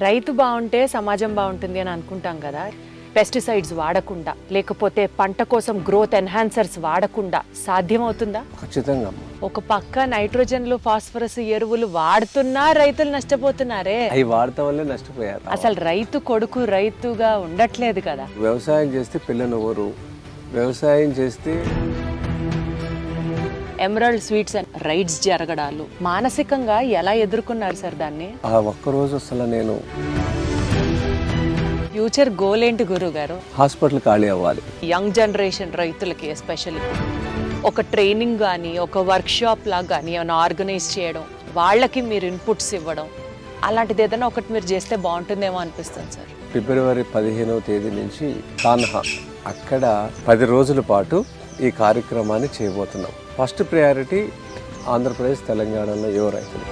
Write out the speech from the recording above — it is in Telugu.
రైతు బాగుంటే సమాజం బాగుంటుంది అని అనుకుంటాం కదా. పెస్టిసైడ్స్ వాడకుండా, లేకపోతే పంట కోసం గ్రోత్ ఎన్హాన్సర్స్ వాడకుండా సాధ్యమవుతుందా? ఖచ్చితంగా. ఒక పక్క నైట్రోజన్లు, ఫాస్ఫరస్ ఎరువులు వాడుతున్నా రైతులు నష్టపోతున్నారే. అవి వాడటం వల్లే నష్టపోయారు. అసలు రైతు కొడుకు రైతుగా ఉండట్లేదు కదా. వ్యవసాయం చేస్తే పిల్లనెవరు, వ్యవసాయం చేస్తే ఎమరాల్డ్ స్వీట్స్ అండ్ రైడ్స్ జరగడాలు మానసికంగా ఎలా ఎదుర్కొన్నారు సార్ దాన్ని? ఆ ఒక్కరోజు అసలు నేను ఫ్యూచర్ గోల్ ఏంటి గురువు గారు? హాస్పిటల్ ఖాళీ అవ్వాలి. యంగ్ జనరేషన్ రైతులకి ఎస్పెషల్లీ ఒక ట్రైనింగ్ కానీ, ఒక వర్క్ షాప్ లాగా కానీ ఏమైనా ఆర్గనైజ్ చేయడం, వాళ్ళకి మీరు ఇన్పుట్స్ ఇవ్వడం, అలాంటిది ఏదైనా ఒకటి మీరు చేస్తే బాగుంటుందేమో అనిపిస్తుంది సార్. ఫిబ్రవరి 15వ తేదీ నుంచి కాన్హా అక్కడ 10 రోజుల పాటు ఈ కార్యక్రమాన్ని చేయబోతున్నాం. ఫస్ట్ ప్రయారిటీ ఆంధ్రప్రదేశ్, తెలంగాణలో యువ రైతులు.